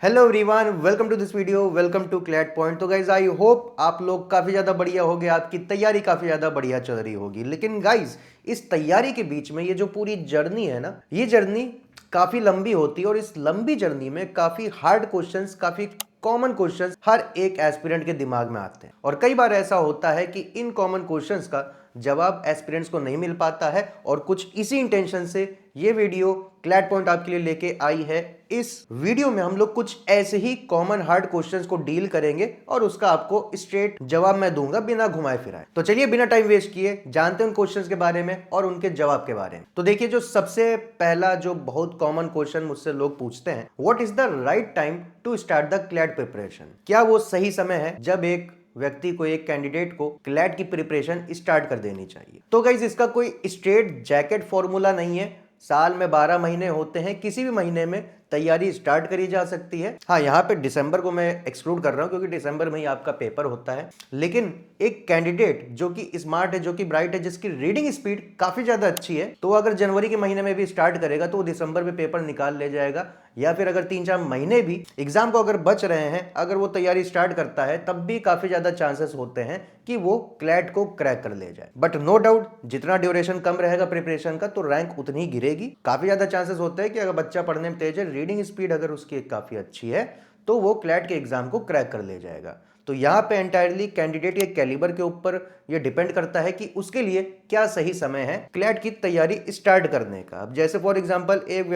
Hello everyone, welcome to this video, welcome to CLAT point. तो guys I hope आप लोग काफ़ी ज़्यादा बढ़िया होगे, आपकी तैयारी काफ़ी ज़्यादा बढ़िया चल रही होगी। लेकिन गाइज इस तैयारी के बीच में ये जो पूरी जर्नी है ना, ये जर्नी काफ़ी लंबी होती है और इस लंबी जर्नी में काफ़ी हार्ड क्वेश्चंस, काफ़ी कॉमन क्वेश्चंस हर एक एस्पिरेंट के दिमाग में आते हैं। और कई बार ऐसा होता है कि इन कॉमन क्वेश्चंस का जवाब एस्पिरेंट्स को नहीं मिल पाता है और कुछ इसी इंटेंशन से ये वीडियो क्लैट पॉइंट आपके लिए लेके आई है। इस वीडियो में हम लोग कुछ ऐसे ही कॉमन हार्ड क्वेश्चंस को डील करेंगे और उसका आपको स्ट्रेट जवाब मैं दूंगा बिना घुमाए फिराए। तो चलिए बिना टाइम वेस्ट किए जानते हैं उन क्वेश्चंस के बारे में और उनके जवाब के बारे में। तो देखिए, जो सबसे पहला जो बहुत कॉमन क्वेश्चन मुझसे लोग पूछते हैं, what is the right time to start the CLAT preparation? क्या वो सही समय है जब एक व्यक्ति को, एक कैंडिडेट को क्लैट की प्रिपरेशन स्टार्ट कर देनी चाहिए? तो गाइज इसका कोई स्ट्रेट जैकेट फॉर्मूला नहीं है। साल में 12 महीने होते हैं, किसी भी महीने में तैयारी स्टार्ट करी जा सकती है। हाँ, यहाँ पे दिसंबर को मैं एक्सक्लूड कर रहा हूँ क्योंकि दिसंबर में ही आपका पेपर होता है। लेकिन एक कैंडिडेट जो कि स्मार्ट है, जो कि ब्राइट है, जिसकी रीडिंग स्पीड काफी ज्यादा अच्छी है, तो अगर जनवरी के महीने में भी स्टार्ट करेगा तो वो दिसंबर में पेपर निकाल ले जाएगा। या फिर अगर 3-4 महीने भी एग्जाम को अगर बच रहे हैं, अगर वो तैयारी स्टार्ट करता है, तब भी काफी ज्यादा चांसेस होते हैं कि वो क्लैट को क्रैक कर ले जाए। बट नो डाउट, जितना ड्यूरेशन कम रहेगा प्रिपरेशन का, तो रैंक उतनी ही गिरेगी। काफी ज्यादा चांसेस होते हैं कि अगर बच्चा पढ़ने में तेज है, रीडिंग स्पीड अगर उसकी काफी अच्छी है, तो वो क्लैट के एग्जाम को क्रैक कर ले जाएगा। तो यहाँ पे एंटायरली कैंडिडेट के कैलिबर के ऊपर ये डिपेंड करता है कि उसके लिए क्या सही समय है क्लैट की तैयारी स्टार्ट करने का। अब जैसे फॉर एग्जांपल एक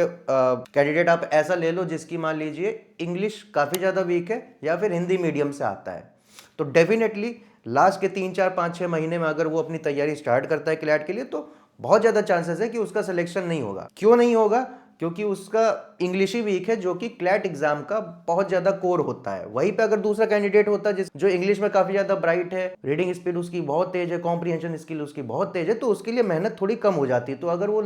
कैंडिडेट आप ऐसा ले लो जिसकी मान लीजिए इंग्लिश काफी ज्यादा वीक है या फिर हिंदी मीडियम से आता है, तो डेफिनेटली लास्ट के 3-4-5-6 महीने में अगर वो अपनी तैयारी स्टार्ट करता है क्लैट के लिए, तो बहुत ज्यादा चांसेस है कि उसका सिलेक्शन नहीं होगा। क्यों नहीं होगा? क्योंकि उसका इंग्लिश ही वीक है, जो कि क्लैट एग्जाम का बहुत ज्यादा कोर होता है। वहीं पे अगर दूसरा कैंडिडेट होता है जो इंग्लिश में काफी ज्यादा ब्राइट है, रीडिंग स्पीड उसकी बहुत तेज है, कॉम्प्रिहेंशन स्किल उसकी बहुत तेज है, तो उसके लिए मेहनत थोड़ी कम हो जाती है। तो अगर वो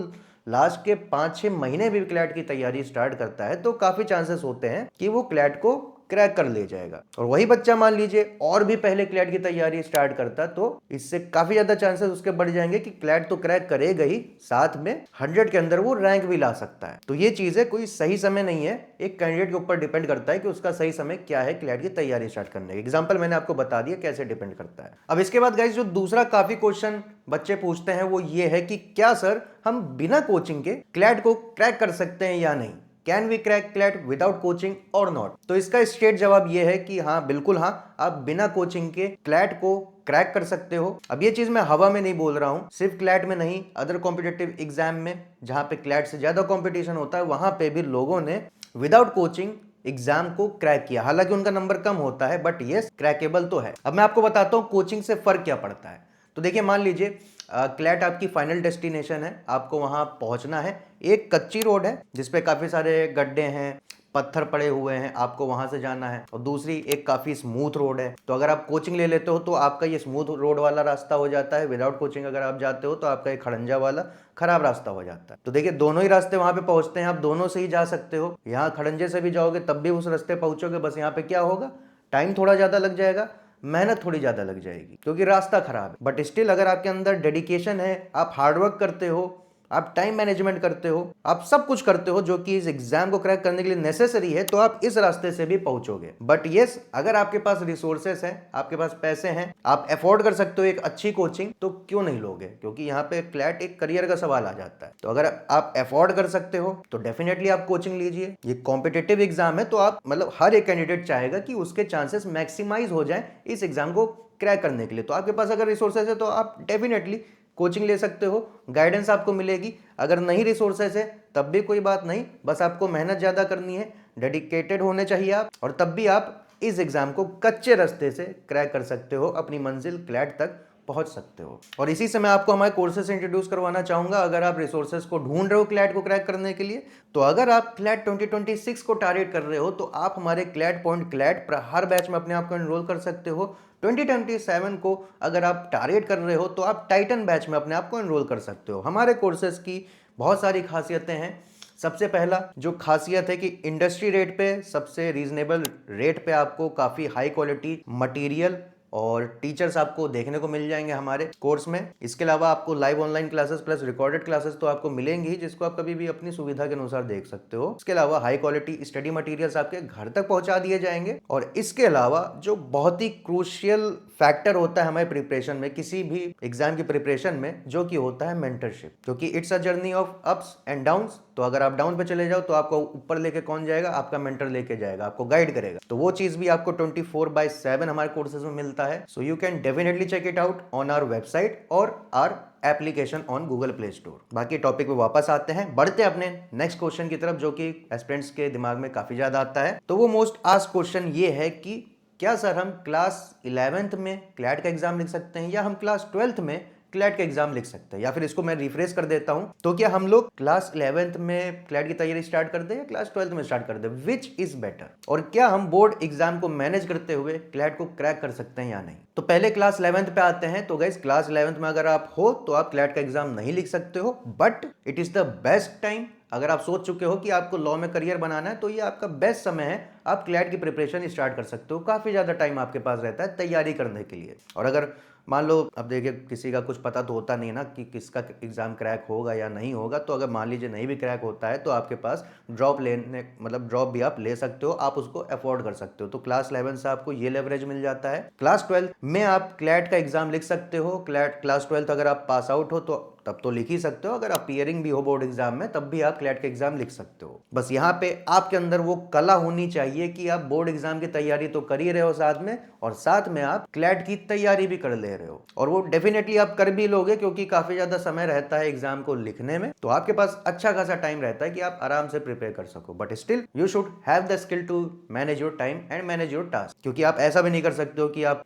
लास्ट के 5-6 महीने भी क्लैट की तैयारी स्टार्ट करता है, तो काफी चांसेस होते हैं कि वो क्लैट को क्रैक कर ले जाएगा। और वही बच्चा मान लीजिए और भी पहले क्लैट की तैयारी स्टार्ट करता, तो इससे काफी ज्यादा चांसेस उसके बढ़ जाएंगे कि क्लैट तो क्रैक करेगा ही, साथ में 100 के अंदर वो रैंक भी ला सकता है। तो ये चीज है, कोई सही समय नहीं है, एक कैंडिडेट के ऊपर डिपेंड करता है कि उसका सही समय क्या है क्लैट की तैयारी स्टार्ट करने का। एग्जाम्पल मैंने आपको बता दिया कैसे डिपेंड करता है। अब इसके बाद गाइस, जो दूसरा काफी क्वेश्चन बच्चे पूछते हैं वो ये है कि क्या सर हम बिना कोचिंग के क्लैट को क्रैक कर सकते हैं या नहीं? Can we crack CLAT without coaching और नॉट? तो इसका स्ट्रेट जवाब यह है कि हाँ, बिल्कुल हाँ, आप बिना कोचिंग के क्लैट को क्रैक कर सकते हो। अब ये चीज मैं हवा में नहीं बोल रहा हूं, सिर्फ क्लैट में नहीं, अदर कॉम्पिटेटिव एग्जाम में जहां पे क्लैट से ज्यादा कॉम्पिटिशन होता है, वहां पे भी लोगों ने विदाउट कोचिंग एग्जाम को क्रैक किया। हालांकि उनका नंबर कम होता है, बट यस, क्रैकेबल तो है। अब मैं आपको बताता हूं कोचिंग से फर्क क्या पड़ता है। तो देखिए, मान लीजिए क्लैट आपकी फाइनल डेस्टिनेशन है, आपको वहां पहुंचना है। एक कच्ची रोड है जिसपे काफी सारे गड्ढे हैं, पत्थर पड़े हुए हैं, आपको वहां से जाना है। और दूसरी एक काफी स्मूथ रोड है। तो अगर आप कोचिंग ले लेते हो तो आपका ये स्मूथ रोड वाला रास्ता हो जाता है। विदाउट कोचिंग अगर आप जाते हो तो आपका एक खड़ंजा वाला खराब रास्ता हो जाता है। तो देखिए, दोनों ही रास्ते वहां पे पहुंचते हैं, आप दोनों से ही जा सकते हो। यहाँ खड़ंजे से भी जाओगे तब भी उस रास्ते पहुंचोगे, बस यहाँ पे क्या होगा, टाइम थोड़ा ज्यादा लग जाएगा, मेहनत थोड़ी ज्यादा लग जाएगी क्योंकि रास्ता खराब है। बट स्टिल अगर आपके अंदर डेडिकेशन है, आप हार्डवर्क करते हो, आप टाइम मैनेजमेंट करते हो, आप सब कुछ करते हो जो कि इस एग्जाम को क्रैक करने के लिए नेसेसरी है, तो आप इस रास्ते से भी पहुंचोगे। बट यस, अगर आपके पास रिसोर्सेस हैं, आपके पास पैसे हैं, आप अफोर्ड कर सकते हो एक अच्छी कोचिंग, तो क्यों नहीं लोगे? क्योंकि यहाँ पे क्लैट एक करियर का सवाल आ जाता है। तो अगर आप अफोर्ड कर सकते हो तो डेफिनेटली आप कोचिंग लीजिए। ये कॉम्पिटेटिव एग्जाम है, तो आप मतलब हर एक कैंडिडेट चाहेगा कि उसके चांसेस मैक्सिमाइज हो जाए इस एग्जाम को क्रैक करने के लिए। तो आपके पास अगर रिसोर्सेज है तो आप डेफिनेटली कोचिंग ले सकते हो, गाइडेंस आपको मिलेगी। अगर नहीं रिसोर्सेस है तब भी कोई बात नहीं, बस आपको मेहनत ज़्यादा करनी है, डेडिकेटेड होने चाहिए आप, और तब भी आप इस एग्जाम को कच्चे रास्ते से क्रैक कर सकते हो, अपनी मंजिल क्लैट तक पहुंच सकते हो। और इसी से मैं आपको हमारे कोर्सेज से इंट्रोड्यूस करवाना चाहूंगा। अगर आप रिसोर्सेज को ढूंढ रहे हो क्लैट को क्रैक करने के लिए, तो अगर आप क्लैट 2026 को टारगेट कर रहे हो, तो आप हमारे क्लैट पॉइंट क्लैट पर हर बैच में अपने आप को एनरोल कर सकते हो। 2027 को अगर आप टारगेट कर रहे हो तो आप टाइटन बैच में अपने आप को एनरोल कर सकते हो। हमारे कोर्सेज की बहुत सारी खासियतें हैं। सबसे पहला जो खासियत है कि इंडस्ट्री रेट पे, सबसे रीजनेबल रेट पे आपको काफ़ी हाई क्वालिटी मटेरियल और टीचर्स आपको देखने को मिल जाएंगे हमारे कोर्स में। इसके अलावा आपको live online classes plus recorded classes तो आपको मिलेंगी, जिसको आप कभी भी अपनी सुविधा के अनुसार देख सकते हो। इसके अलावा हाई क्वालिटी स्टडी मटेरियल्स आपके घर तक पहुंचा दिए जाएंगे। और इसके अलावा जो बहुत ही क्रूशियल फैक्टर होता है हमारे प्रिपरेशन में, किसी भी एग्जाम की प्रिपरेशन में, जो कि होता है मेंटरशिप, क्योंकि it's a journey of ups and downs. तो अगर आप डाउन पे चले जाओ तो आपको ऊपर लेके कौन जाएगा? आपका मेंटर लेके जाएगा, आपको गाइड करेगा। तो वो चीज भी आपको 24/7 हमारे कोर्सेज में मिलता है। So you can definitely check it out on our website और our application on Google Play Store. बाकी टॉपिक पे वापस आते हैं, बढ़ते अपने नेक्स्ट क्वेश्चन की तरफ, जो कि एस्पिरेंट्स के दिमाग में काफी ज्यादा आता है। तो वो मोस्ट आस्क्ड क्वेश्चन ये है कि क्या सर हम क्लास 11th में क्लैट का एग्जाम लिख सकते हैं, या हम क्लास 12th में क्लैट का एग्जाम लिख सकते हैं? या फिर इसको मैं रिफ्रेश कर देता हूं, तो क्या हम लोग क्लास 11th में क्लैट की तैयारी स्टार्ट कर दें या क्लास 12th में स्टार्ट कर दें? Which is better? और क्या हम बोर्ड एग्जाम को मैनेज करते हुए क्लैट को क्रैक कर सकते हैं या नहीं? तो पहले क्लास 11th पे आते हैं। तो गाइस, क्लास 11th में अगर आप हो तो आप क्लैट का एग्जाम नहीं लिख सकते हो, but it is the best time. अगर आप सोच चुके हो कि आपको लॉ में करियर बनाना है, तो ये आपका बेस्ट समय है, आप क्लैट की प्रिपरेशन स्टार्ट कर सकते हो। काफी ज्यादा टाइम आपके पास रहता है तैयारी करने के लिए। और अगर मान लो, अब देखिए, किसी का कुछ पता तो होता नहीं ना कि किसका एग्जाम क्रैक होगा या नहीं होगा। तो अगर मान लीजिए नहीं भी क्रैक होता है, तो आपके पास ड्रॉप लेने, मतलब ड्रॉप भी आप ले सकते हो, आप उसको अफोर्ड कर सकते हो। तो क्लास 11 से आपको ये लेवरेज मिल जाता है। क्लास 12 में आप क्लैट का एग्जाम लिख सकते हो। क्लास 12 अगर आप पास आउट हो तो तब तो लिख ही सकते हो। अगर अपीयरिंग भी हो बोर्ड एग्जाम में, तब भी आप क्लैट का एग्जाम लिख सकते हो। बस यहाँ पे आपके अंदर वो कला होनी चाहिए कि आप बोर्ड एग्जाम की तैयारी तो कर ही रहे हो साथ में, और साथ में आप क्लैट की तैयारी भी कर ले रहे हो। और वो डेफिनेटली आप कर भी लोगे, क्योंकि काफी ज्यादा समय रहता है एग्जाम को लिखने में। तो आपके पास अच्छा खासा टाइम रहता है कि आप आराम से प्रिपेयर कर सको। But still you should have the skill to manage your time and manage your task. क्योंकि आप ऐसा भी नहीं कर सकते हो कि आप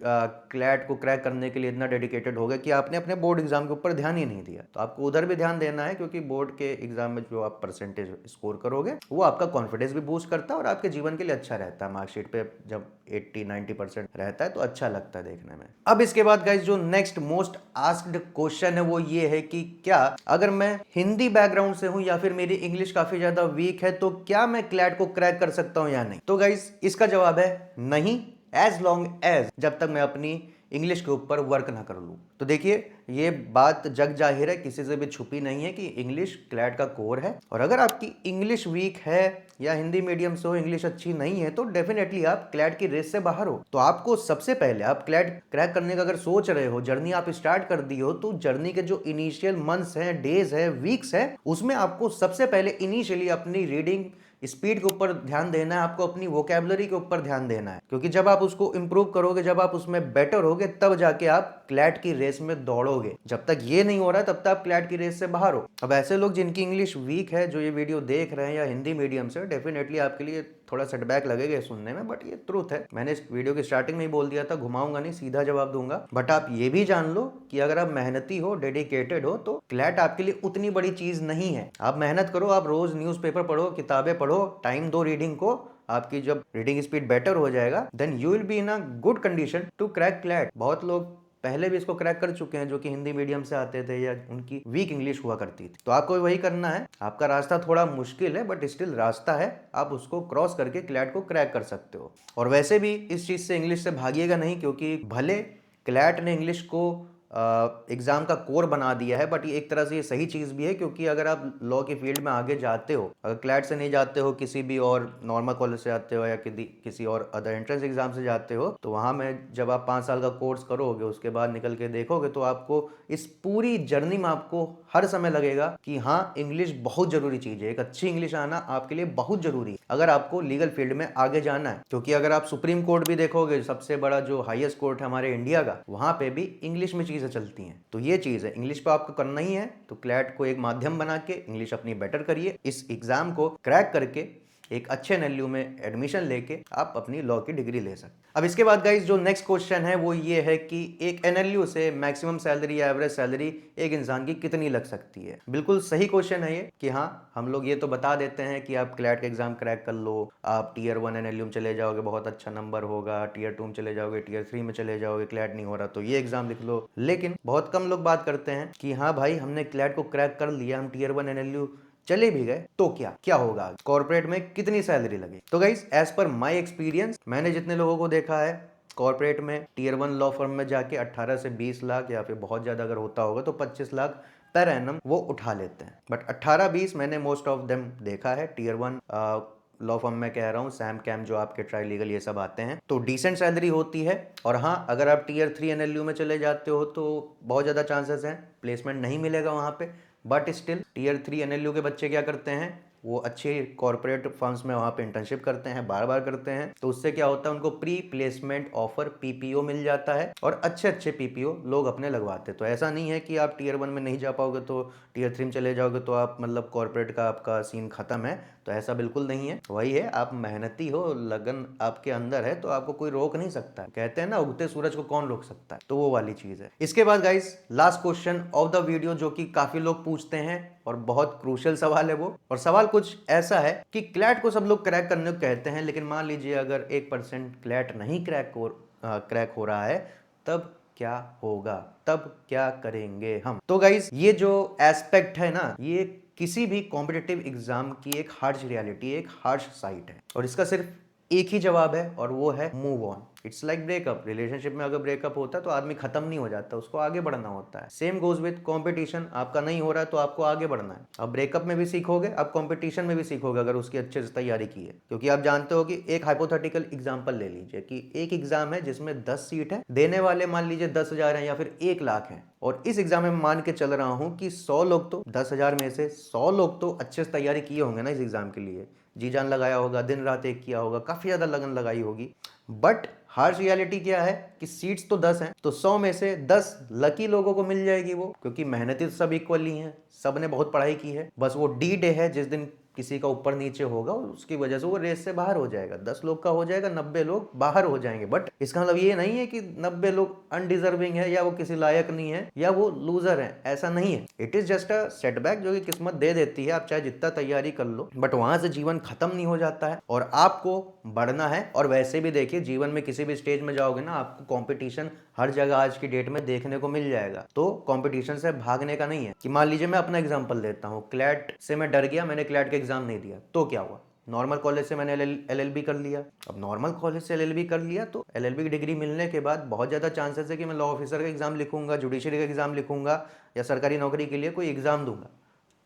क्लैट को क्रैक करने के लिए इतना डेडिकेटेड हो गए कि आपने अपने बोर्ड एग्जाम के ऊपर ध्यान ही नहीं दिया। तो आपको उधर भी ध्यान देना है, क्योंकि बोर्ड के एग्जाम में जो आप परसेंटेज स्कोर करोगे, वो आपका कॉन्फिडेंस भी बूस्ट करता है और आपके जीवन के लिए अच्छा रहता है। मार्कशीट पे जब 80-90% रहता है तो अच्छा लगता है देखने में। अब इसके बाद गाइस, जो नेक्स्ट मोस्ट आस्क्ड क्वेश्चन है वो ये है कि क्या अगर मैं हिंदी बैकग्राउंड से हूं या फिर मेरी इंग्लिश काफी ज्यादा वीक है, तो क्या मैं क्लैट को क्रैक कर सकता हूं या नहीं? तो गाइस, इसका जवाब है नहीं, एज लॉन्ग एज, जब तक मैं अपनी इंग्लिश के ऊपर वर्क ना कर लूं। तो देखिए, ये बात जग जाहिर है, किसी से भी छुपी नहीं है कि इंग्लिश क्लैट का कोर है। और अगर आपकी इंग्लिश वीक है या हिंदी मीडियम से हो, इंग्लिश अच्छी नहीं है, तो डेफिनेटली आप क्लैट की रेस से बाहर हो। तो आपको सबसे पहले, आप क्लैट क्रैक करने का अगर सोच रहे हो, जर्नी आप स्टार्ट कर दी हो, तो जर्नी के जो इनिशियल मंथ्स हैं, डेज है, वीक्स है, उसमें आपको सबसे पहले इनिशियली अपनी रीडिंग स्पीड के ऊपर ध्यान देना है, आपको अपनी वोकैबुलरी के ऊपर ध्यान देना है। क्योंकि जब आप उसको इंप्रूव करोगे, जब आप उसमें बेटर होगे, तब जाके आप क्लैट की रेस में दौड़ोगे। जब तक ये नहीं हो रहा, तब तक आप क्लैट की रेस से बाहर हो। अब ऐसे लोग जिनकी इंग्लिश वीक है, जो ये वीडियो देख रहे हैं या हिंदी मीडियम से, डेफिनेटली आपके लिए थोड़ा सेटबैक लगेगा सुनने में, बट ये ट्रूथ है। मैंने इस वीडियो की स्टार्टिंग में ही बोल दिया था, घुमाऊंगा नहीं, सीधा जवाब दूंगा। बट आप ये भी जान लो कि अगर आप मेहनती हो, डेडिकेटेड हो, तो क्लैट आपके लिए उतनी बड़ी चीज नहीं है। आप मेहनत करो, आप रोज न्यूज़पेपर पढ़ो, किताबें पढ़ो, टाइम दो रीडिंग को। आपकी जब रीडिंग स्पीड बेटर हो जाएगा, then you will be in a good condition to crack CLAT. बहुत लोग पहले भी इसको क्रैक कर चुके हैं, जो कि हिंदी मीडियम से आते थे या उनकी वीक इंग्लिश हुआ करती थी। तो आपको वही करना है। आपका रास्ता थोड़ा मुश्किल है, बट स्टिल रास्ता है, आप उसको क्रॉस करके क्लैट को क्रैक कर सकते हो। और वैसे भी इस चीज से, इंग्लिश से भागिएगा नहीं, क्योंकि भले क्लैट ने इंग्लिश को एग्जाम का कोर बना दिया है, बट ये एक तरह से ये सही चीज भी है। क्योंकि अगर आप लॉ की फील्ड में आगे जाते हो, अगर क्लैट से नहीं जाते हो, किसी भी और नॉर्मल कॉलेज से जाते हो या किसी और अदर एंट्रेंस एग्जाम से जाते हो, तो वहां में जब आप 5 साल का कोर्स करोगे, उसके बाद निकल के देखोगे, तो आपको इस पूरी जर्नी में आपको हर समय लगेगा कि हाँ, इंग्लिश बहुत जरूरी चीज है। एक अच्छी इंग्लिश आना आपके लिए बहुत जरूरी है अगर आपको लीगल फील्ड में आगे जाना है। क्योंकि अगर आप सुप्रीम कोर्ट भी देखोगे, सबसे बड़ा जो हाईएस्ट कोर्ट है हमारे इंडिया का, वहां पे भी इंग्लिश में चीजें चलती हैं। तो ये चीज है, इंग्लिश पे आपको करना ही है। तो क्लैट को एक माध्यम बना के इंग्लिश अपनी बेटर करिए। इस एग्जाम को क्रैक करके एक अच्छे एनएलयू में एडमिशन लेके आप अपनी लॉ की डिग्री ले सकते। अब इसके बाद गाइस, जो नेक्स्ट क्वेश्चन है वो ये है कि एक एनएलयू से मैक्सिमम सैलरी या एवरेज सैलरी एक इंसान की कितनी लग सकती है? बिल्कुल सही क्वेश्चन है ये, कि हाँ, हम लोग ये तो बता देते हैं कि आप क्लैट का एग्जाम क्रैक कर लो, आप टीयर 1 एनएलयू में चले जाओगे, बहुत अच्छा नंबर होगा, टीयर 2 में चले जाओगे, टीयर 3 में चले जाओगे, क्लैट नहीं हो रहा तो ये एग्जाम लिख लो। लेकिन बहुत कम लोग बात करते हैं कि हाँ भाई, हमने क्लैट को क्रैक कर लिया, हम टीयर 1 एनएलयू चले भी गए, तो क्या होगा, कॉर्पोरेट में कितनी सैलरी लगे? तो guys, as per my experience, मैंने जितने लोगों को देखा है, कॉर्पोरेट में टीयर 1 लॉ फर्म में जाके 18 से 20 लाख या फिर बहुत ज़्यादा अगर होता होगा तो 25 लाख पर एनम वो उठा लेते हैं। बट 18-20 मैंने मोस्ट ऑफ देम देखा है। टीयर 1 लॉ फर्म में कह रहा हूँ, सैम कैम जो आपके ट्राई लीगल ये सब आते हैं, तो डिसेंट सैलरी होती है। और हाँ, अगर आप टीयर 3 एनएलयू में चले जाते हो तो बहुत ज़्यादा चांसेस हैं प्लेसमेंट नहीं मिलेगा वहाँ पे। बट स्टिल टीयर 3 एनएलयू के बच्चे क्या करते हैं, वो अच्छे कॉर्पोरेट फर्म्स में वहाँ पे इंटर्नशिप करते हैं, बार बार करते हैं। तो उससे क्या होता है, उनको प्री प्लेसमेंट ऑफर पीपीओ मिल जाता है और अच्छे अच्छे पीपीओ लोग अपने लगवाते हैं। तो ऐसा नहीं है कि आप टीयर 1 में नहीं जा पाओगे तो टीयर 3 में चले जाओगे तो आप मतलब कॉर्पोरेट का आपका सीन खत्म है। तो ऐसा बिल्कुल नहीं है। वही है, आप मेहनती हो, लगन आपके अंदर है तो आपको कोई रोक नहीं सकता। कहते हैं ना, उगते सूरज को कौन रोक सकता है, तो वो वाली चीज है। इसके बाद guys last question of the video जो कि काफी लोग पूछते हैं और बहुत क्रूशियल सवाल है वो। और सवाल कुछ ऐसा है कि क्लैट को सब लोग क्रैक करने को कहते हैं, लेकिन मान लीजिए अगर 1% क्लैट नहीं क्रैक हो रहा है तब क्या होगा, तब क्या करेंगे हम। तो गाइस ये जो एस्पेक्ट है ना, ये किसी भी कॉम्पिटिटिव एग्जाम की एक हार्श रियलिटी, एक हार्श साइट है। और इसका सिर्फ एक ही जवाब है और वो है move on. It's like breakup. Relationship में अगर ब्रेकअप होता है तो आदमी खत्म नहीं हो जाता, उसको आगे बढ़ना होता है। Same goes with competition. आपका नहीं हो रहा है तो आपको आगे बढ़ना है। अब ब्रेकअप में भी सीखोगे, अब कॉम्पिटिशन में भी सीखोगे अगर उसकी अच्छे से तैयारी की है। क्योंकि आप जानते हो कि एक हाइपोथेटिकल एग्जाम्पल ले लीजिए कि एक एग्जाम है जिसमें 10 सीट है, देने वाले मान लीजिए 10,000 है या फिर 1 लाख है। और इस एग्जाम में मान के चल रहा हूं कि 100 लोग तो 10,000 में से 100 लोग तो अच्छे से तैयारी किए होंगे ना इस एग्जाम के लिए, जी जान लगाया होगा, दिन रात एक किया होगा, काफी ज्यादा लगन लगाई होगी। बट हार्श रियलिटी क्या है कि सीट्स तो 10 हैं, तो 100 में से 10 लकी लोगों को मिल जाएगी वो, क्योंकि मेहनती सब इक्वली हैं, सब ने बहुत पढ़ाई की है। बस वो डी डे है जिस दिन किसी का ऊपर नीचे होगा, उसकी वजह से वो रेस से बाहर हो जाएगा। 10 लोग का हो जाएगा, 90 लोग बाहर हो जाएंगे। बट इसका मतलब ये नहीं है कि 90 लोग अनडिजर्विंग है या वो किसी लायक नहीं है या वो लूजर है, ऐसा नहीं है। It is just a setback जो कि किस्मत दे देती है। आप चाहे जितना तैयारी कर लो, बट वहां से जीवन खत्म नहीं हो जाता है और आपको बढ़ना है। और वैसे भी देखिए, जीवन में किसी भी स्टेज में जाओगे ना, आपको कंपटीशन हर जगह आज की डेट में देखने को मिल जाएगा। तो कंपटीशन से भागने का नहीं है। कि मान लीजिए मैं अपना एग्जांपल देता हूँ, क्लैट से मैं डर गया, मैंने क्लैट का एग्जाम नहीं दिया, तो क्या हुआ? नॉर्मल कॉलेज से मैंने एलएलबी कर लिया। अब नॉर्मल कॉलेज से एलएलबी कर लिया तो एलएलबी की डिग्री मिलने के बाद बहुत ज़्यादा चांसेस है कि मैं लॉ ऑफिसर का एग्जाम लिखूंगा, जुडिशरी का एग्जाम लिखूंगा या सरकारी नौकरी के लिए कोई एग्जाम दूंगा।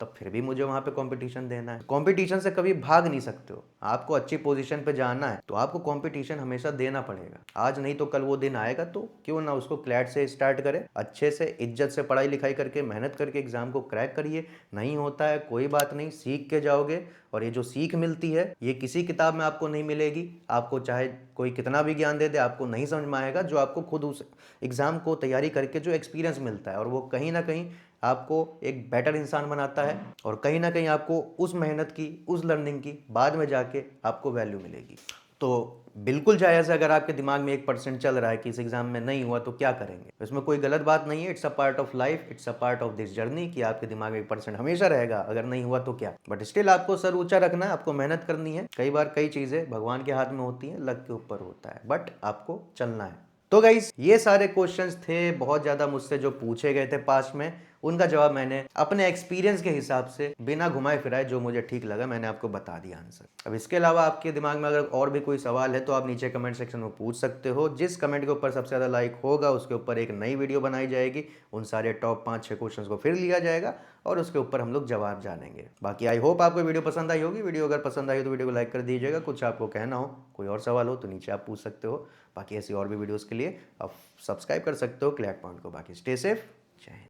तब फिर भी मुझे वहां पे कंपटीशन देना है। कंपटीशन से कभी भाग नहीं सकते हो। आपको अच्छी पोजीशन पे जाना है तो आपको कंपटीशन हमेशा देना पड़ेगा। आज नहीं तो कल वो दिन आएगा, तो क्यों ना उसको क्लैट से स्टार्ट करें, अच्छे से इज्जत से पढ़ाई लिखाई करके मेहनत करके एग्जाम को क्रैक करिए। नहीं होता है कोई बात नहीं, सीख के जाओगे। और ये जो सीख मिलती है ये किसी किताब में आपको नहीं मिलेगी। आपको चाहे कोई कितना भी ज्ञान दे दे, आपको नहीं समझ में आएगा। जो आपको खुद उस एग्जाम को तैयारी करके जो एक्सपीरियंस मिलता है, और वो कहीं ना कहीं आपको एक बेटर इंसान बनाता है। और कहीं ना कहीं आपको उस मेहनत की, उस लर्निंग की बाद में जाके आपको वैल्यू मिलेगी। तो बिल्कुल जायज़ है अगर आपके दिमाग में 1% चल रहा है कि इस एग्जाम में नहीं हुआ तो क्या करेंगे। इसमें कोई गलत बात नहीं है। It's a part of life, it's a part of this journey कि आपके दिमाग में 1% हमेशा रहेगा, अगर नहीं हुआ तो क्या। बट स्टिल आपको सर ऊंचा रखना है, आपको मेहनत करनी है। कई बार कई चीज़ें भगवान के हाथ में होती हैं, लक के ऊपर होता है, बट आपको चलना है। तो गाइस ये सारे क्वेश्चंस थे बहुत ज़्यादा मुझसे जो पूछे गए थे पास्ट में। उनका जवाब मैंने अपने एक्सपीरियंस के हिसाब से बिना घुमाए फिराए जो मुझे ठीक लगा मैंने आपको बता दिया आंसर। अब इसके अलावा आपके दिमाग में अगर और भी कोई सवाल है तो आप नीचे कमेंट सेक्शन में पूछ सकते हो। जिस कमेंट के ऊपर सबसे ज़्यादा लाइक होगा उसके ऊपर एक नई वीडियो बनाई जाएगी। उन सारे टॉप 5-6 क्वेश्चन को फिर लिया जाएगा और उसके ऊपर हम लोग जवाब जानेंगे। बाकी आई होप आपको वीडियो पसंद आई होगी। वीडियो अगर पसंद आई तो वीडियो को लाइक कर दीजिएगा। कुछ आपको कहना हो, कोई और सवाल हो तो नीचे आप पूछ सकते हो। बाकी ऐसी और भी वीडियोज़ के लिए आप सब्सक्राइब कर सकते हो क्लैट पॉइंट को। बाकी स्टे सेफ, जय हिंद।